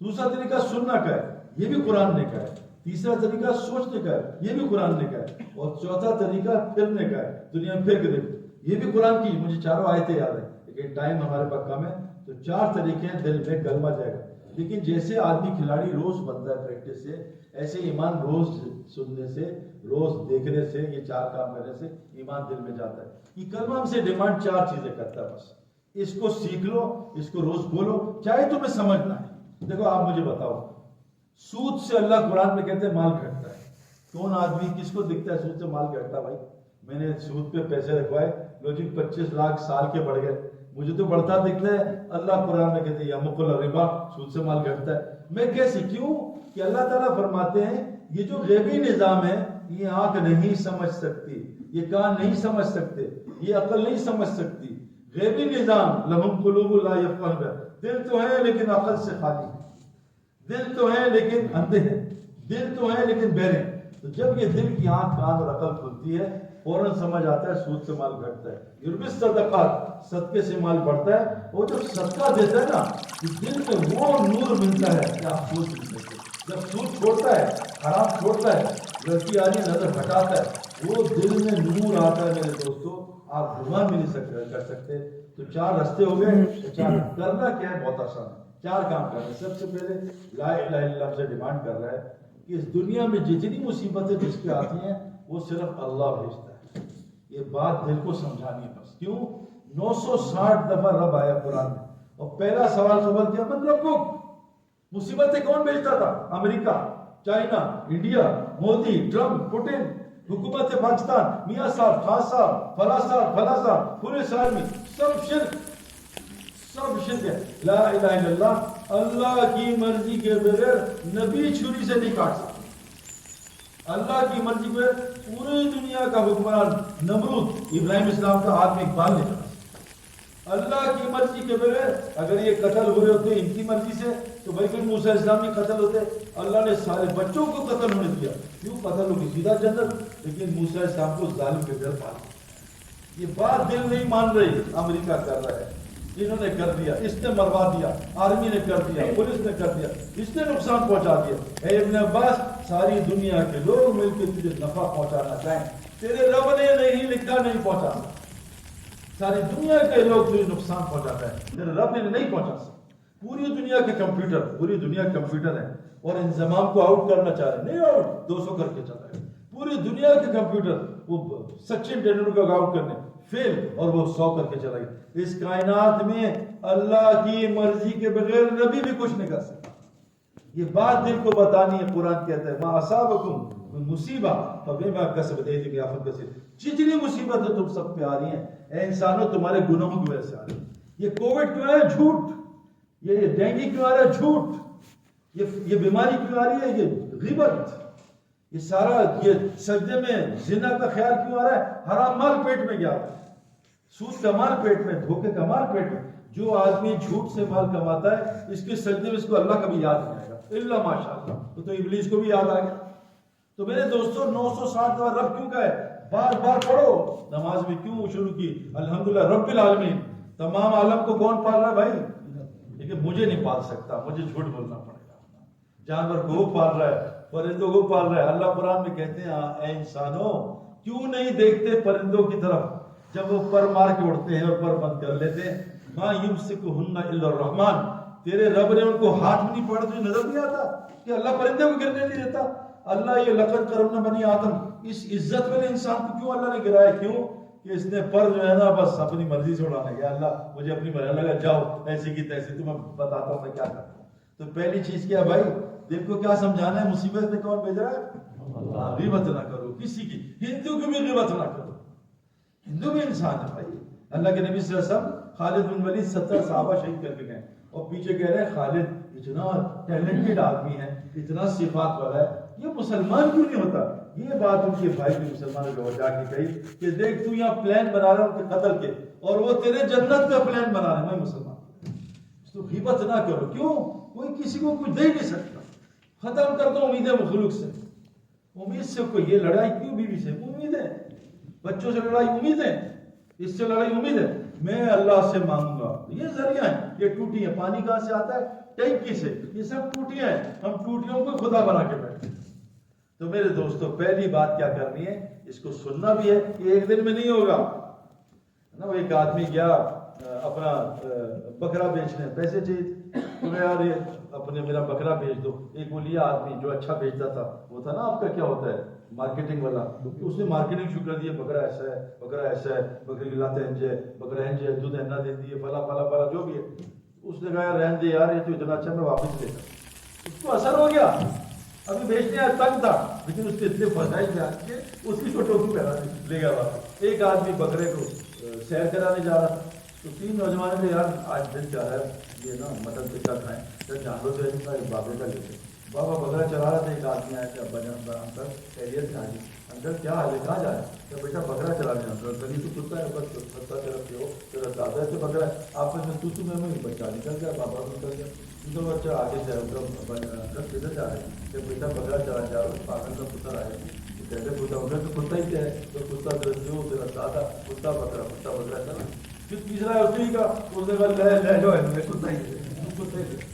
S1: دوسرا طریقہ سننا کا ہے, یہ بھی قرآن نے کہا ہے. تیسرا طریقہ سوچنے کا ہے, یہ بھی قرآن نے کہا ہے. اور چوتھا طریقہ پھرنے کا ہے, دنیا میں پھر کے دیکھو, یہ بھی قرآن کی. مجھے 4 آیتیں یاد ہیں لیکن ٹائم ہمارے پاس کم ہے. تو 4 طریقے ہیں دل میں کلمہ جائے گا. لیکن جیسے آدمی کھلاڑی روز بنتا ہے پریکٹس سے, ایسے ایمان روز سننے سے, روز دیکھنے سے, یہ 4 کام کرنے سے ایمان دل میں جاتا ہے. یہ کلمہ ہم سے ڈیمانڈ 4 چیزیں کرتا ہے. بس اس کو سیکھ لو, اس کو روز بولو, چاہے تمہیں سمجھنا ہے. دیکھو آپ مجھے بتاؤ, سود سے اللہ قرآن میں کہتے ہیں مال گھٹتا ہے. کون آدمی کس کو دکھتا ہے سود سے مال گھٹتا؟ بھائی میں نے سود پہ پیسے رکھوائے, لو جی 25 لاکھ سال کے بڑھ گئے, مجھے تو بڑھتا دکھتا ہے. اللہ قرآن میں کہتے ہیں یمحق الربا, سود سے مال گھٹتا ہے. میں کیسے؟ کیوں کہ اللہ تعالیٰ فرماتے ہیں یہ جو غیبی نظام ہے یہ آنکھ نہیں سمجھ سکتی, یہ کان نہیں سمجھ سکتے, یہ عقل نہیں سمجھ سکتی. غیبی نظام لہم قلوب لا یفقہون بہا, دل تو ہے لیکن عقل سے خالی ہے, دل تو ہے لیکن اندھے ہیں, دل تو ہے لیکن بہرے. تو جب یہ دل کی آنکھ, کان اور عقل کھلتی ہے فوراً سمجھ آتا ہے سود سے مال گھٹتا ہے. یربی صدقات, صدقے سے مال بڑھتا ہے. اور جب صدقہ دیتا ہے نا دل میں وہ نور ملتا ہے کہ آپ سوچ نہیں سکتے. جب سود چھوڑتا ہے, حرام چھوڑتا ہے, لڑکی آدمی نظر ہٹاتا ہے, وہ دل میں نور آتا ہے. میرے دوستو آپ گمان بھی نہیں کر سکتے. تو 4 رستے ہو گئے. 4 کرنا کیا ہے؟ بہت آسان ہے. 4 کام کرنا. سب سے پہلے لا الہ الا اللہ سے ڈیمانڈ کر رہا ہے کہ اس دنیا میں جتنی مصیبتیں جس پہ آتی ہیں وہ صرف اللہ بھیجتا ہے. یہ بات دل کو سمجھانی ہے بس. کیوں؟ 960 دفعہ رب آیا قرآن میں. اور پہلا سوال کیا؟ من ربک. مصیبتیں کون بھیجتا تھا؟ امریکہ, China, India, Modi, Trump, Putin, حکومت پاکستان, میاں صاحب, خان صاحب, فلاں صاحب, پولیس آرمی, سب شرک ہے. لا الہ الا اللہ, اللہ کی مرضی کے بغیر نبی چھری سے نہیں کاٹ سکتا. اللہ کی مرضی کے بغیر پوری دنیا کا حکمران نمرود ابراہیم اسلام کا ہاتھ میں اقبال نہیں کرا. اللہ کی مرضی کے بغیر اگر یہ قتل ہو رہے ہوتے ان کی مرضی سے تو بھائی پھر موسیٰ اسلام بھی قتل ہوتے. اللہ نے سارے بچوں کو قتل ہونے دیا. کیوں؟ قتل ہو کے سیدھا جنت. لیکن موسیٰ اسلام کو ظالم کے گھر پال. یہ بات دل نہیں مان رہی. امریکہ کر رہا ہے, انہوں نے کر دیا, اس نے مروا دیا, آرمی نے کر دیا, پولیس نے کر دیا, اس نے نقصان پہنچا دیا. اے ابن عباس, ساری دنیا کے لوگ مل کے تجھے نفع پہنچانا چاہیں, تیرے رب نے نہیں لکھا نہیں پہنچا. ساری دنیا کے لوگ تجھے نقصان پہنچاتا ہے، تیرے رب نے نہیں پہنچا سکتا۔ پوری دنیا کے کمپیوٹر ہیں اور انضمام کو آؤٹ کرنا چاہ رہے ہیں، نہیں آؤٹ 200 کر کے چل رہے ہیں۔ پوری دنیا کے کمپیوٹر وہ سچن ٹینڈولکر کو آؤٹ کرنے فیل اور وہ 100 کر کے چلا گیا۔ اس کائنات میں اللہ کی مرضی کے بغیر نبی بھی کچھ نہیں کر سکتا۔ یہ بات دل کو بتانی ہے۔ قرآن کہتا ہے ما اصابکم مصیبہ فبما کسبت ایدیکم یعفو عن کثیر، جتنی مصیبتیں تم سب پہ آ رہی ہیں اے انسانوں تمہارے گناہوں کی وجہ سے آ رہی ہیں۔ یہ کووڈ کیوں آیا؟ جھوٹ۔ یہ ڈینگی کیوں آ رہا ہے؟ جھوٹ۔ یہ بیماری کیوں آ رہی ہے؟ یہ غیبت۔ یہ سارا یہ سجدے میں زنا کا خیال کیوں آ رہا ہے؟ حرام مال پیٹ میں گیا، سود کا مال پیٹ میں، دھوکے کا مال پیٹ میں۔ جو آدمی جھوٹ سے مال کماتا ہے اس کے سجدے میں اس کو اللہ کبھی یاد نہیں آئے گا الا ماشاء اللہ، تو ابلیس کو بھی یاد آ گیا۔ تو میرے دوستو 960 دفعہ رب کیوں کہے؟ بار بار پڑھو۔ نماز میں کیوں شروع کی؟ الحمدللہ رب العالمین، تمام عالم کو کون پال رہا ہے بھائی؟ لیکن مجھے نہیں پال سکتا، مجھے جھوٹ بولنا پڑے گا۔ جانور کو وہ پال رہا ہے، پرندوں کو پال رہا ہے۔ اللہ قرآن میں کہتے ہیں اے انسانوں کیوں نہیں دیکھتے پرندوں کی طرف جب وہ پر مار کے اڑتے ہیں اور پر بند کر لیتے ہیں؟ ما یمسکہن الا الرحمن، تیرے رب نے ان کو ہاتھ میں نہیں پکڑا، تجھے نظر نہیں آتا کہ اللہ پرندے کو گرنے نہیں دیتا؟ اللہ یہ لقد کرمنا بنی آدم، اس عزت والے انسان کو کیوں اللہ نے گرایا؟ کیوں کہ اس نے پر جو ہے نا بس اپنی مرضی سے اڑانے گیا۔ اللہ مجھے اپنی مرضی لگا، جاؤ ایسی کی تیسی، تمہیں بتاتا ہوں میں کیا کرتا ہوں۔ تو پہلی چیز کیا بھائی؟ دل کو کیا سمجھانا ہے؟ مصیبت میں کون بھیج رہا ہے؟ غیبت نہ کرو کسی کی، ہندو کی بھی غیبت نہ کرو۔ ہندو بھی انسان ہے بھائی۔ اللہ کے نبی صلی اللہ علیہ وسلم خالد بن ولید 70 صحابہ شہید کر کے گئے اور پیچھے کہہ رہے ہیں خالد اتنا ٹیلنٹڈ آدمی ہے، اتنا صفات والا ہے، یہ مسلمان کیوں نہیں ہوتا؟ یہ بات ان کے بھائی کے مسلمانوں کو جا کے کہی کہ دیکھ تو یہاں پلان بنا رہا ہے ان کے قتل کے اور وہ تیرے جنت کا پلان بنا رہے ہیں۔ میں مسلمان تو غیبت نہ کرو۔ کیوں؟ کوئی کسی کو کچھ دے نہیں سکتا۔ ختم کر دو امیدیں مخلوق سے۔ امید سے کوئی یہ لڑائی کیوں؟ بیوی سے امید ہے، بچوں سے لڑائی امید ہے، اس سے لڑائی امید ہے، میں اللہ سے مانگوں گا۔ یہ ذریعہ ہے، یہ ٹوٹی ہے۔ پانی کہاں سے آتا ہے؟ ٹینکی سے۔ یہ سب ٹوٹیاں ہیں، ہم ٹوٹیوں کو خدا بنا کے بیٹھے۔ تو میرے دوستو پہلی بات کیا کرنی ہے؟ اس کو سننا بھی ہے، یہ ایک دن میں نہیں ہوگا نا۔ وہ ایک آدمی گیا اپنا بکرا بیچنے، پیسے چاہیے تو یار یہ اپنے میرا بکرا بیچ دو۔ ایک وہ لیا آدمی جو اچھا بیچتا تھا، وہ تھا نا آپ کا کیا ہوتا ہے مارکیٹنگ والا، اس نے مارکیٹنگ شروع کر دی ہے، بکرا ایسا ہے، بکرا ایسا ہے، بکری کی لات ہنج ہے، بکرا ہنج ہے، دودھ ہننا دیتی ہے، فلا فلا فلا جو بھی ہے۔ اس نے کہا رہن دے یار، یہ تو اتنا اچھا، میں واپس لے گا۔ اس کو اثر ہو گیا، ابھی بیچنے آج تنگ تھا لیکن اس کے اتنے فضائل میں آ کے اس کی چھوٹوں کو پہنا لے گیا واپس۔ ایک آدمی بکرے کو سیر کرانے جا رہا تھا تو 3 نوجوانوں نے یار آج دن چاہ رہا ہے یہ نا مٹن ٹکا کھائیں، پھر جانوروں سے بابے کا لیتے۔ بابا بکرا چلا رہا تھا، ایک آدمی آیا کہ ابا جان اندر خیریت سے حاجی اندر کیا حال ہے، کہاں جا رہا ہے؟ کہ بیٹا بکرا چلانے اندر کبھی تو کتا ہے، بس کتا طرف سے ہو تیرا دادا سے بکرا ہے، آپ میں تو میں بچہ نکل گیا، بابا نکل گیا، تو بچہ آگے سے اندر کدھر جا رہے ہیں؟ کہ بیٹا بکرا چلا جا رہا ہے، پاگل کا پتر آیا کہتے کتا ہوگا تو کتا ہی کیا ہے، تو کتا جو تیرا دادا، کتا بکرا چلا۔ پھر تیسرا ہے اسی کا، اس نے کہا لے لو ہے کتا ہی۔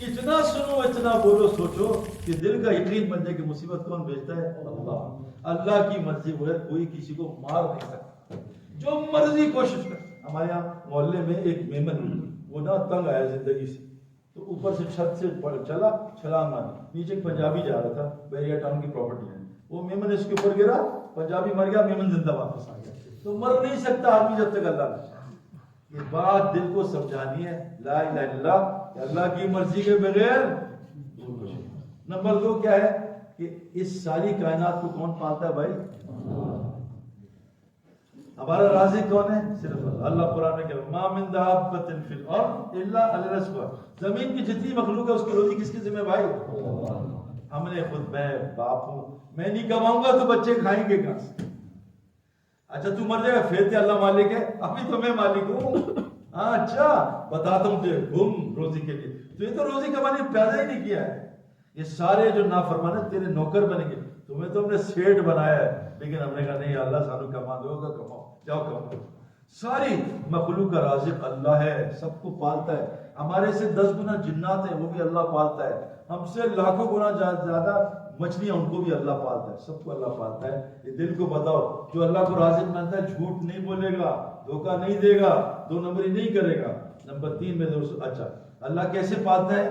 S1: اتنا سنو اتنا بولو، سوچو کہ دل کا یقین بن جائے کہ مصیبت کون بھیجتا ہے؟ اللہ۔ اللہ کی مرضی بغیر کوئی کسی کو مار نہیں سکتا، جو مرضی کوشش کر۔ ہمارے یہاں محلے میں ایک میمن، وہ نا تنگ آیا زندگی سے، تو اوپر سے چھت سے چلا چھلانگ ماری، نیچے ایک پنجابی جا رہا تھا، بیریا ٹاؤن کی پراپرٹی ہے، وہ میمن اس کے اوپر گرا، پنجابی مر گیا، میمن زندہ واپس آ گیا۔ تو مر نہیں سکتا آدمی جب تک اللہ نہیں۔ یہ بات دل کو سمجھانی ہے، لا الہ الا اللہ، کہ اللہ کی مرضی کے بغیر۔ نمبر 2 کیا ہے کہ اس ساری کائنات کو کون پالتا ہے بھائی؟ ہمارا رازق کون ہے؟ صرف اللہ۔ اللہ قرآن میں کہا ما من دابۃ فی الارض الا علی رزقها، زمین کی جتنی مخلوق ہے اس کی روزی کس کی ذمہ بھائی؟ ہم نے خود، میں باپ ہوں، میں نہیں کماؤں گا تو بچے کھائیں گے کہاں سے؟ اچھا تو مر جائے گا پھر اللہ مالک ہے، ابھی تو میں مالک ہوں۔ ہاں اچھا بتاتا ہوں تجھے، گھوم روزی کے لیے، تو یہ تو روزی کمانے پیدا ہی نہیں کیا ہے۔ یہ سارے جو نافرمان ہیں تیرے نوکر بنیں گے، تمہیں تو ہم نے سیٹ بنایا ہے، لیکن ہم نے کہا نہیں اللہ سانو کما دو گا، کماؤ جاؤ کماؤ۔ ساری مخلوق کا رازق اللہ ہے، سب کو پالتا ہے۔ ہمارے سے 10 گنا جنات ہیں، وہ بھی اللہ پالتا ہے۔ ہم سے لاکھوں گنا زیادہ مچھلیاں، ان کو بھی اللہ پالتا ہے، سب کو اللہ پالتا ہے۔ یہ دل کو بتاؤ، جو اللہ کو رازق مانتا ہے جھوٹ نہیں بولے گا، دھوکہ نہیں دے گا، 2 نمبری نہیں کرے گا۔ نمبر 3 میں دوستو، اچھا اللہ کیسے پالتا ہے؟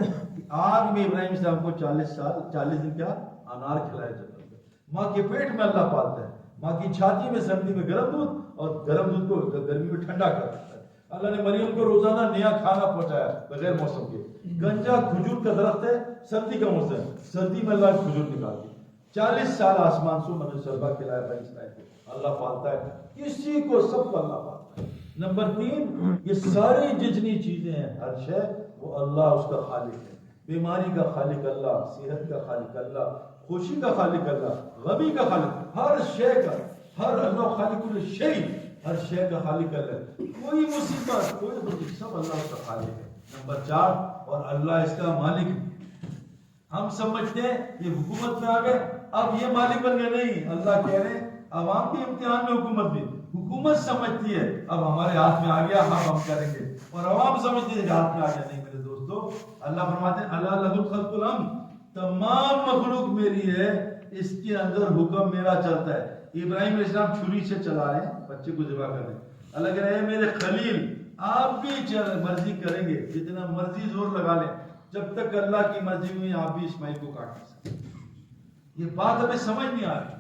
S1: آگ میں ابراہیم السلام کو 40 دن کیا انار کھلایا جاتا ہے۔ ماں کے پیٹ میں اللہ پالتا ہے، ماں کی چھاتی میں سردی میں گرم دودھ اور گرم دودھ کو گرمی میں ٹھنڈا کر دیتا ہے۔ اللہ نے مریم کو روزانہ نیا کھانا پہنچایا بغیر موسم کے۔ گنجا کھجور کا درخت ہے، سردی کا موسم ہے، سردی میں اللہ کھجور نکالتی۔ 40 سال آسمان سے منو سلبا کھلایا بھائی اسرائیل کو، اللہ پالتا ہے کسی کو، سب کو اللہ پالتا ہے۔ نمبر 3، یہ ساری جتنی چیزیں ہیں، ہر شے وہ اللہ اس کا خالق ہے۔ بیماری کا خالق اللہ، صحت کا خالق اللہ، خوشی کا خالق اللہ، غمی کا خالق، ہر شے کا، ہر اللہ خالق الشیء، ہر شے کا خالق اللہ۔ کوئی مصیبت، کوئی خوشی، سب اللہ اس کا خالق ہے۔ نمبر 4، اور اللہ اس کا مالک ہے۔ ہم سمجھتے ہیں یہ حکومت میں آ گئے اب یہ مالک بن گئے، نہیں، اللہ کہہ رہے ہیں عوام کے امتحان میں حکومت بھی، حکومت سمجھتی ہے اب ہمارے ہاتھ میں آ گیا، ہم کریں گے، اور عوام سمجھتی ہے کہ ہاتھ میں آ گیا، نہیں میرے دوستو۔ اللہ فرماتے ہیں الا لہ الخلق والامر، تمام مخلوق میری ہے، اس کے اندر حکم میرا چلتا ہے۔ ابراہیم علیہ السلام چھری سے چلا رہے ہیں، بچے کو ذبح کر رہے ہیں، اللہ کہہ رہے ہیں میرے خلیل آپ بھی مرضی کریں گے، جتنا مرضی زور لگا لیں، جب تک اللہ کی مرضی ہوئی آپ بھی اسماعیل کو کاٹ نہیں سکتے۔ یہ بات ہمیں سمجھ نہیں آ رہی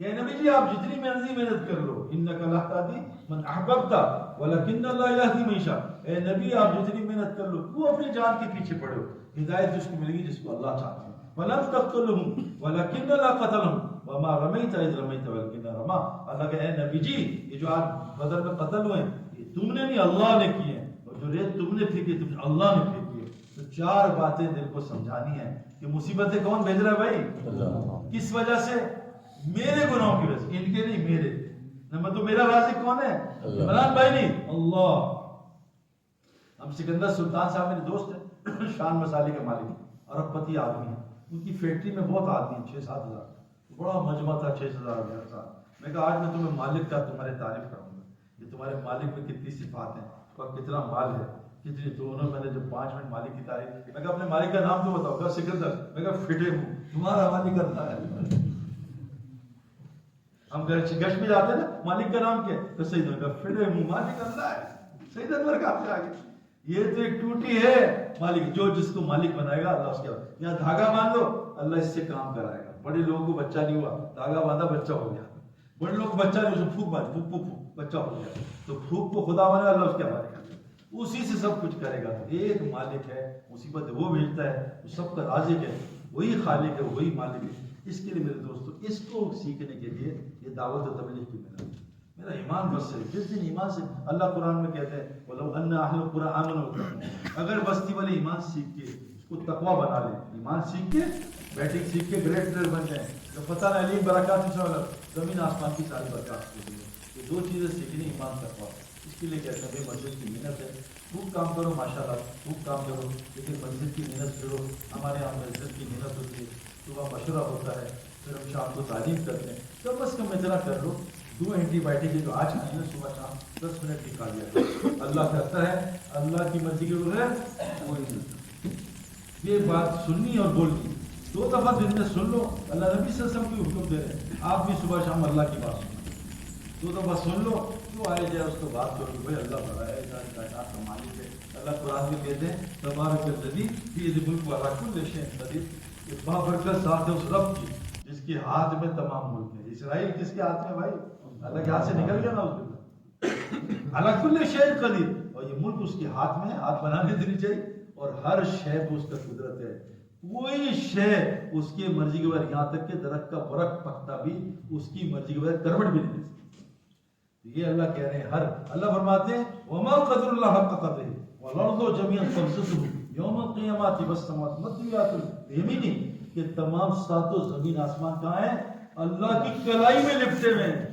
S1: کہ نبی جی آپ جتنی مرضی محنت کر لو، انک لا تہدی من احببت ولکن اللہ یہدی من یشاء، اے نبی آپ جتنی محنت کر لو، وہ اپنی جان کے پیچھے پڑو، ہدایت جس کو ملے گی جس کو اللہ چاہتے ہیں۔ ولم تقتلهم ولکن اللہ قتلهم وما رمیت اذ رمیت ولکن رما، اللہ کہ اے نبی جی یہ جو آج بدر میں قتل ہوئے یہ تم نے نہیں اللہ نے کیے ہیں، اور جو ریت تم نے پھینکی تم اللہ نے پھینکی ہے۔ تو 4 باتیں دل کو سمجھانی ہے کہ مصیبتیں کون بھیج رہا ہے بھائی؟ اللہ۔ کس وجہ سے؟ میرے گناہوں کی وجہ سے، ان کے نہیں، میرے۔ نمبر 2، میرا رازق کون ہے؟ عمران بھائی نہیں، اللہ۔ ہم سکندر سلطان صاحب میرے دوست ہیں، شان مسالے کے مالک، ارب پتی آدمی ہیں، ان کی فیکٹری میں بہت آدمی ہیں، 6-7 ہزار، بڑا مجمع تھا، 6,000 سال۔ میں کہا آج میں تمہیں مالک کا تمہارے تعریف کروں گا، یہ تمہارے مالک میں کتنی صفات ہیں، کتنا مال ہے، کتنی دونوں۔ میں نے جب 5 منٹ مالک کی تعریف، میں کہا اپنے مالک کا نام تو بتاؤ، کہا سکندر، میں کہا فٹے ہوں، تمہارا مالک کرتا ہے۔ ہم گشت میں جاتے ہیں نا، مالک کا نام کیا ہے؟ تو سید انور کا فٹے ہوں، مالک اللہ ہے، سید انور کا آپ سے آگے۔ یہ تو ایک ٹوٹی ہے مالک، جو جس کو مالک بنائے گا اللہ اس کے بعد، یہاں دھاگا باندھ دو اللہ اس سے کام کرائے گا۔ بڑے لوگوں کو بچہ نہیں ہوا، دھاگا باندھا بچہ ہو گیا، بڑے لوگوں کو بچہ نہیں ہوا، پھوک باندھ پھوک پھوک پھوک بچہ ہو گیا، تو پھوک کو خدا بنا اللہ اس کے حوالے کر دے، اسی سے سب کچھ کرے گا۔ ایک مالک ہے، مصیبت وہ بھیجتا ہے، وہ سب کا رازق ہے، وہی خالق ہے، وہی مالک ہے۔ اس کے لیے میرے دوستو، اس کو سیکھنے کے لیے یہ دعوت و تبلیغ کی محنت، میرا ایمان بس ہے۔ جس دن ایمان سے، اللہ قرآن میں کہتے ہیں وَلَوْ أَنَّ أَهْلَ الْقُرَىٰ آمَنُوا، اگر بستی والے ایمان سیکھ کے اس کو تقویٰ بنا لیں، ایمان سیکھ کے بیٹنگ سیکھ کے گریٹ پلیئر بن جائیں، تو پتہ نہ علیم برکات سے زمین آسمان کی ساری برکات ہوتی ہے۔ یہ 2 چیزیں سیکھنی، ایمان تقویٰ۔ اس کے لیے کہتے ہیں بھائی مسجد کی محنت ہے، خوب کام کرو ماشاءاللہ، خوب کام کرو، لیکن مسجد کی محنت کرو۔ ہمارے یہاں مسجد کی محنت ہوتی ہے، صبح مشورہ ہوتا ہے، پھر ہم شام کو تعلیم کرتے ہیں، کم از کم اتنا کر لو، 2 اینٹی بائیوٹک جو آج کھانی ہے صبح شام 10 منٹ نکال لیا، اللہ کرتا ہے، اللہ کی مرضی کے بغیر کوئی نہیں۔ یہ بات سننی اور بولنی 2 دفعہ دن میں سن لو، اللہ نبی صلی اللہ علیہ وسلم کی حکم دے رہے ہیں، آپ بھی صبح شام اللہ کی بات سنو، 2 دفعہ سن لو، جو آئے جائے اس کو بات کرو، بھائی اللہ بڑا ہے، ساری کائنات کا مالک ہے۔ اللہ قرآن میں کہتے ہیں تبارک الذی بیدہ الملک وہو علی کل شیء قدیر، یہ بابرکت ذات ہے اس رب کی جس کے ہاتھ میں تمام ملک ہے۔ اسرائیل کس کے ہاتھ میں بھائی؟ اللہ کے ہاتھ سے نکل گیا نا اس دن، علی کل شیء قدیر، اور یہ ملک اس کے ہاتھ میں ہے، ہاتھ بنانے دینی چاہیے، اور ہر شے کو اس کا قدرت ہے، کوئی شے اس کی مرضی کے بغیر، یہاں تک کہ درخت کا برق پکتا بھی اس کی مرضی کے بغیر کروٹ بھی نہیں دے سکتا۔ یہ اللہ کہہ رہے ہیں، ہر اللہ فرماتے ہیں وما قدر اللہ حق قدرہ والارض جميعا قبضته یوم القیامۃ والسماوات مطویات بیمینہ، کہ تمام 7 زمین آسمان کہاں ہیں؟ اللہ کی کلائی میں لپٹے ہوئے ہیں،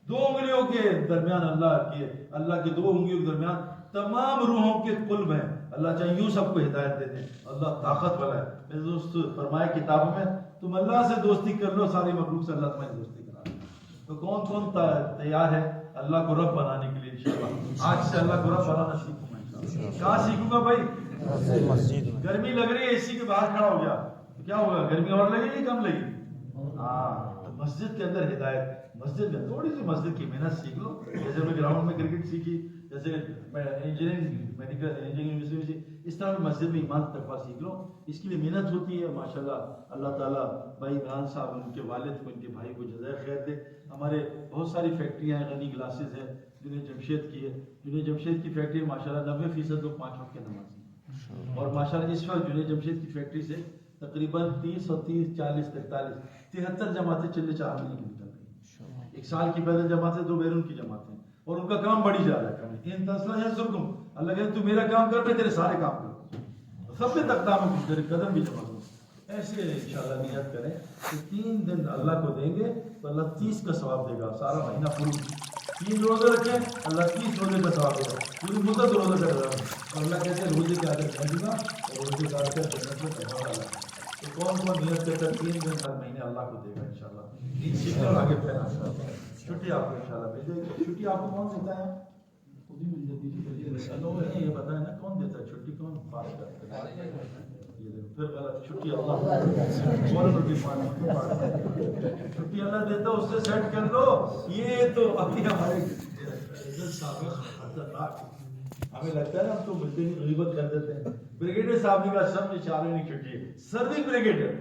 S1: 2 انگلیوں کے درمیان اللہ کے 2 انگلیوں کے درمیان تمام روحوں کے قلب ہیں۔ اللہ چاہے یوں سب کو ہدایت دے دیں، اللہ طاقت والا ہے۔ میرے دوست فرمائے کتابوں میں تم اللہ سے دوستی کر لو، ساری مخلوق سے اللہ تمہاری دوستی کرا دے۔ تو کون کون تیار ہے اللہ کو رب بنانے کے لیے؟ انشاءاللہ آج سے اللہ کو رب بنانا سیکھوں گا انشاءاللہ۔ کہاں سیکھوں گا بھائی؟ مسجد میں۔ گرمی لگ رہی ہے، اسی کے باہر کھڑا ہو گیا، کیا ہوگا؟ گرمی اور لگے گی کم لگے گی؟ ہاں، مسجد کے اندر ہدایت، مسجد میں تھوڑی سی مسجد کی محنت سیکھ لو. جیسے میں گراؤنڈ میں کرکٹ سیکھی، جیسے میں انجینئرنگ میڈیکل انجینئرنگ سیکھی، اس طرح میں مسجد میں ایمان تقویٰ سیکھ لو. اس کے لیے محنت ہوتی ہے. ماشاءاللہ اللہ تعالیٰ بھائی عمران صاحب ان کے والد کو، ان کے بھائی کو جزائے خیر دے. ہمارے بہت ساری فیکٹریاں ہیں، غنی گلاسز ہے، جنہیں جمشید کی ہے. جنہیں جمشید کی فیکٹری ماشاءاللہ 90% لوگ 5 وقت کے نمازی ہیں. اور ماشاءاللہ اس وقت جنہیں جمشید کی فیکٹری سے تقریباً 30 اور 30 40 43 73 جماعتیں چلے 4 مہینے کی نکل رہی ہیں. ایک سال کی پیدل جماعتیں، 2 بیرون کی جماعتیں، اور ان کا کام بڑھی جا رہا ہے. ان تسلا ہے سب تم اللہ کہتے تو میرا کام کر، میں تیرے سارے کام کروں، سب میں تقدام میں کچھ تیرے قدم بھی جمع کروں. ایسے انشاءاللہ نیت کریں کہ 3 دن اللہ کو دیں گے تو اللہ 30 کا ثواب دے گا. سارا مہینہ پوری 3 روزے رکھیں، اللہ 30 روزے کا ثواب دے گا. پوری مدت روزہ کر رہا ہے، اور اللہ کہتے ہیں روزے کے آدر کر دوں گا اور روزے کا آدر جنت میں تمہارا اللہ. تو کون نیت کر کر 3 دن ہر مہینے اللہ کو دے گا انشاءاللہ. عید سیکھنے اور آگے پھیلا. چھٹی آپ کو انشاءاللہ مل جائے گی. چھٹی آپ کو کون دیتا ہے؟ خود ہی مل جاتی ہے. یہ بتائیں نا کون دیتا ہے چھٹی؟ کون پاس کرتا ہے؟ پھر غلط. چھٹی اللہ چھٹی اللہ دیتا ہے، اس سے سیٹ کر لو. یہ تو ابھی ہمارے ہمیں لگتا ہے نا ہم تو ملتے ہی غیبت کر دیتے ہیں. بریگیڈیئر صاحب نے کہا سب نے 4 مہینے چھٹی ہے. سروس بریگیڈیئر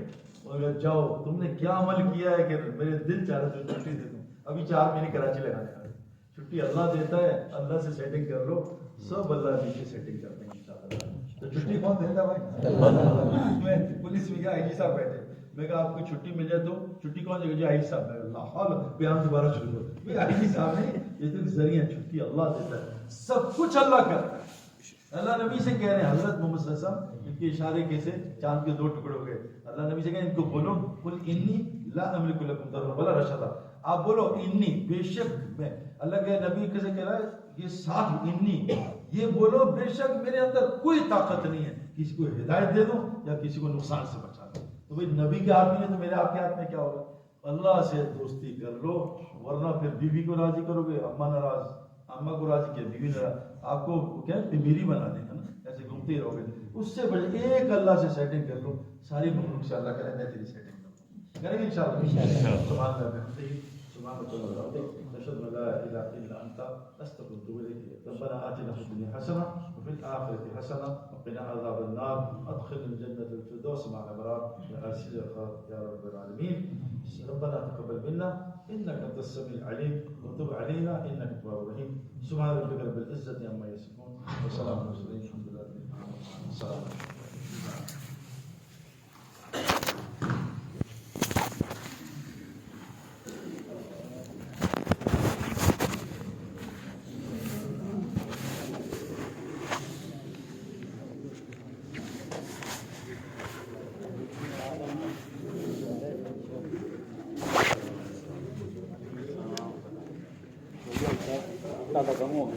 S1: اور جاؤ تم نے کیا عمل کیا ہے کہ میرے دل چاہ رہا تھا چھٹی دے دوں. ابھی 4 مہینے کراچی لگانے والے. چھٹی اللہ دیتا ہے، اللہ سے سیٹنگ کر لو. سب اللہ نیچے سیٹنگ کرتے ہیں انشاءاللہ. تو چھٹی کون دیتا بھائی؟ میں پولیس میں گیا، آئی جی صاحب بیٹھے، میں کہا آپ کو چھٹی مل جائے تو چھٹی کون دے گا؟ آئی جی صاحب. اللہ حال بیان دوبارہ شروع ہو. آئی جی صاحب نے یہ تو ذریعہ چھٹی اللہ دیتا ہے، سب کچھ اللہ کرتا ہے. اللہ نبی سے کہہ رہے ہیں، حضرت محمد صلی اللہ علیہ وسلم ان کے اشارے کے سے چاند کے 2 ٹکڑے ہو گئے. اللہ نبی سے کہا ان کو بولو قل انی لا املک لکم ضرا ولا رشدا. آپ بولو انی، بے شک میں. اللہ کے نبی کیسے کہہ رہا ہے؟ یہ ساتھ انی، یہ بولو بے شک میرے اندر کوئی طاقت نہیں ہے کسی کو ہدایت دے دوں یا کسی کو نقصان سے بچا دوں. تو بھائی نبی کے ہاتھ میں تو میرے آپ کے ہاتھ میں کیا ہوگا؟ اللہ سے دوستی کر لو، ورنہ پھر بیوی کو راضی کرو گے، اماں ناراض، اماں کو راضی کیا بیوی ناراض، آپ کو کیا تمیری بنا دیں گا نا، ایسے گھومتے ہی رہو گے. اس سے بڑے ایک اللہ سے سیٹنگ کر لو، ساری مخلوق سے اللہ کرے میں تیری سیٹنگ کریں گے انشاءاللہ. سبحان اللہ سبحان اللہ نشهد ان لا اله الا انت استغفرك واتوب اليك. ربنا آتنا في الدنيا حسنه وفي الاخره حسنه وقنا عذاب النار. ادخلنا الجنه الفردوس مع الابرار برحمتك يا رب العالمين. ربنا تقبل منا انك انت السميع العليم وتب علينا انك التواب الرحيم. سبحان ربك رب العزه عما يصفون وسلام على المرسلين الحمد لله رب العالمين. السلام عليكم.
S2: Nada, vamos.